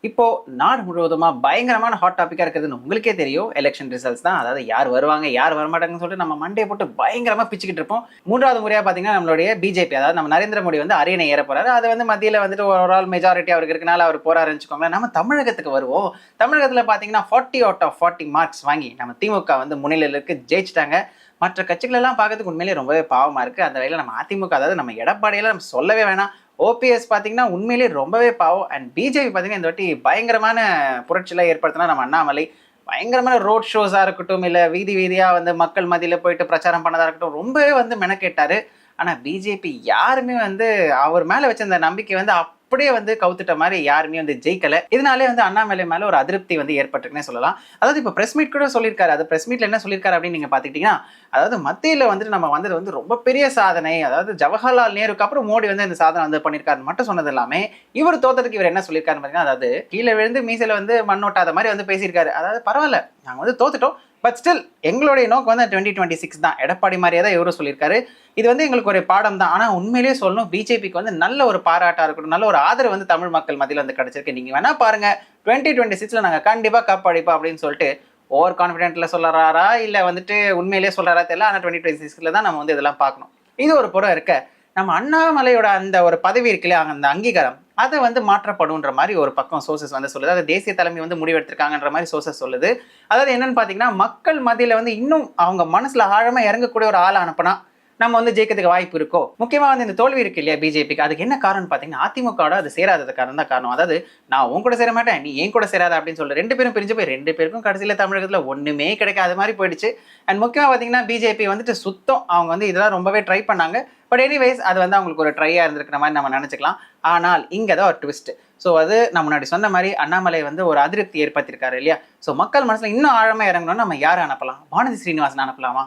இப்போ நாடு முழுவதுமா பயங்கரமான ஹாட் டாபிக்கா இருக்குதுன்னு உங்களுக்கே தெரியும். எலெக்ஷன் ரிசல்ட்ஸ் தான். அதாவது யார் வருவாங்க, யார் வரமாட்டாங்கன்னு சொல்லிட்டு நம்ம மண்டைய போட்டு பயங்கரமா பிச்சுக்கிட்டு இருப்போம். 3வது முறையா பாத்தீங்கன்னா நம்மளுடைய பிஜேபி, அதாவது நம்ம நரேந்திர மோடி வந்து அரியணை ஏற போறாரு. அது வந்து மத்தியில வந்துட்டு ஒரு ஆல் மெஜாரிட்டி அவருக்கு இருக்கனால அவர் போறாருன்னு வச்சுக்கோங்களேன். நம்ம தமிழகத்துக்கு வருவோம். தமிழகத்துல பாத்தீங்கன்னா 40 அவுட் ஆஃப் 40 மார்க்ஸ் வாங்கி நம்ம திமுக வந்து முன்னிலையில இருக்கு, ஜெயிச்சிட்டாங்க. மற்ற கட்சிகள் எல்லாம் பார்க்கறதுக்கு உண்மையிலேயே ரொம்பவே பாவமா இருக்கு. அந்த வகையில நம்ம அதிமுக, அதாவது நம்ம எடப்பாடியெல்லாம் நம்ம சொல்லவே வேணாம். ஓபிஎஸ் பார்த்தீங்கன்னா உண்மையிலேயே ரொம்பவே பாவம். அண்ட் பிஜேபி பார்த்தீங்கன்னா இந்த வாட்டி பயங்கரமான புரட்சியெல்லாம் ஏற்படுத்தினா நம்ம அண்ணாமலை பயங்கரமான ரோட் ஷோஸாக இருக்கட்டும், இல்லை வீதி வீதியாக வந்து மக்கள் மத்தியில் போயிட்டு பிரச்சாரம் பண்ணதாக இருக்கட்டும், ரொம்பவே வந்து மெனக்கேட்டாரு. ஆனால் பிஜேபி யாருமே வந்து அவர் மேலே வச்சிருந்த நம்பிக்கை வந்து அப்படியே வந்து கவுத்துட்ட மாதிரி யாருமே வந்து ஜெயிக்கல. இதனாலே வந்து அண்ணாமலை மேல ஒரு அதிருப்தி வந்து ஏற்பட்டுருக்குன்னே சொல்லலாம். அதாவது இப்போ பிரஸ் மீட் கூட சொல்லியிருக்காரு. அது பிரஸ் மீட்ல என்ன சொல்லியிருக்காரு அப்படின்னு நீங்க பாத்துக்கிட்டீங்கன்னா, அதாவது மத்தியில வந்துட்டு நம்ம வந்தது வந்து ரொம்ப பெரிய சாதனை, அதாவது ஜவஹர்லால் நேருக்கு அப்புறம் மோடி வந்து இந்த சாதனை வந்து பண்ணியிருக்காரு மட்டும் சொன்னது எல்லாமே, இவர் தோத்ததுக்கு இவர் என்ன சொல்லியிருக்காரு பாத்தீங்கன்னா, அதாவது கீழே விழுந்து மீசையில வந்து மண்ணோட்டாத மாதிரி வந்து பேசியிருக்காரு. அதாவது பரவாயில்ல, நாங்க வந்து தோத்துட்டோம், பட் ஸ்டில் எங்களுடைய நோக்கம் வந்து 2026 தான். எடப்பாடி மாதிரியே தான் இவரும் சொல்லியிருக்காரு. இது வந்து எங்களுக்கு ஒரு பாடம் தான். ஆனா உண்மையிலேயே சொல்லணும், பிஜேபிக்கு வந்து நல்ல ஒரு பாராட்டா இருக்கட்டும், நல்ல ஒரு ஆதரவு வந்து தமிழ் மக்கள் மத்தியில் வந்து கிடைச்சிருக்கு. நீங்க வேணா பாருங்க, 2026ல நாங்க கண்டிப்பா கப் அடிப்போம் அப்படின்னு சொல்லிட்டு ஓவர் கான்பிடென்ட்ல சொல்றாரா இல்ல வந்துட்டு உண்மையிலேயே சொல்றாரா தெரியல. ஆனா 2026ல தான் நம்ம வந்து இதெல்லாம் பார்க்கணும். இது ஒரு புறம் இருக்க, நம்ம அண்ணாமலையோட அந்த ஒரு பதவி இருக்குல்ல, அந்த அங்கீகாரம் அதை வந்து மாற்றப்படும்ன்ற மாதிரி ஒரு பக்கம் சோர்சஸ் வந்து சொல்லுது. அதாவது தேசிய தலைமை வந்து முடிவெடுத்திருக்காங்கன்ற மாதிரி சோர்சஸ் சொல்லுது. அதாவது என்னன்னு பாத்தீங்கன்னா, மக்கள் மத்தியில வந்து இன்னும் அவங்க மனசுல ஆழமா இறங்கக்கூடிய ஒரு ஆளை அனுப்புனா நம்ம வந்து ஜெயிக்கிறதுக்கு வாய்ப்பு இருக்கோ. முக்கியமா வந்து இந்த தோல்வி இருக்கு இல்லையா பிஜேபிக்கு, அதுக்கு என்ன காரணம் பாத்தீங்கன்னா, அதிமுகவோட அது சேராதது காரணம் தான் காரணம். அதாவது நான் உன் கூட சேர மாட்டேன், நீ என் கூட சேராத அப்படின்னு சொல்லி 2 பேரும் பிரிஞ்சு போய் 2 பேருக்கும் கடைசியில தமிழகத்துல ஒண்ணுமே கிடைக்காத மாதிரி போயிடுச்சு. அண்ட் முக்கியமா பாத்தீங்கன்னா பிஜேபி வந்துட்டு சுத்தம் அவங்க வந்து இதெல்லாம் ரொம்பவே ட்ரை பண்ணாங்க. பட் எனிவேஸ் அது வந்து அவங்களுக்கு ஒரு ட்ரையா இருந்திருக்கிற மாதிரி நம்ம நினைச்சுக்கலாம். ஆனால் இங்க தான் ஒரு ட்விஸ்ட். ஸோ அது நான் முன்னாடி சொன்ன மாதிரி அண்ணாமலை வந்து ஒரு அதிருப்தி ஏற்படுத்தியிருக்காரு இல்லையா. ஸோ மக்கள் மனசுல இன்னும் ஆழமா இறங்கணும்னா நம்ம யாரை அனுப்பலாம்? வானதி ஸ்ரீனிவாசன் அனுப்பலாமா,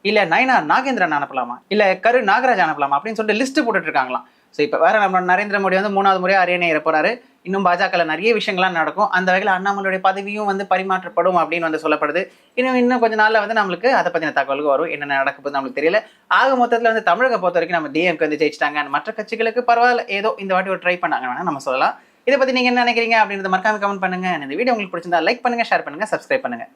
இல்ல நயனார் நாகேந்திரன் அனுப்பலாமா, இல்ல கரு நாகராஜ் அனுப்பலாமா அப்படின்னு சொல்லிட்டு லிஸ்ட் போட்டுட்டு இருக்காங்களாம். ஸோ இப்போ வேற நம்ம நரேந்திர மோடி வந்து 3வது முறையாக அரியணை ஏற போறாரு. இன்னும் பாஜகவில் நிறைய விஷயங்கள்லாம் நடக்கும். அந்த வகையில் அண்ணாமலையுடைய பதவியும் வந்து பரிமாற்றப்படும் அப்படின்னு வந்து சொல்லப்படுது. இன்னும் கொஞ்ச நாள்ல வந்து நம்மளுக்கு அதை பத்தின தகவலுக்கு வரும். என்ன நடக்க போகுது நம்மளுக்கு தெரியல. ஆக மொத்தத்தில் வந்து தமிழக பொறுத்த வரைக்கும் நம்ம டிஎம்கே வந்து ஜெயிச்சிட்டாங்க. மற்ற கட்சிகளுக்கு பரவாயில்ல, ஏதோ இந்த வாட்டி ஒரு ட்ரை பண்ணாங்க நம்ம சொல்லலாம். இதை பத்தி நீங்க என்ன நினைக்கிறீங்க அப்படின்றத மறக்காம கமெண்ட் பண்ணுங்க. இந்த வீடியோ உங்களுக்கு பிடிச்சிருந்தா லைக் பண்ணுங்க, ஷேர் பண்ணுங்க, சப்ஸ்கிரைப் பண்ணுங்க.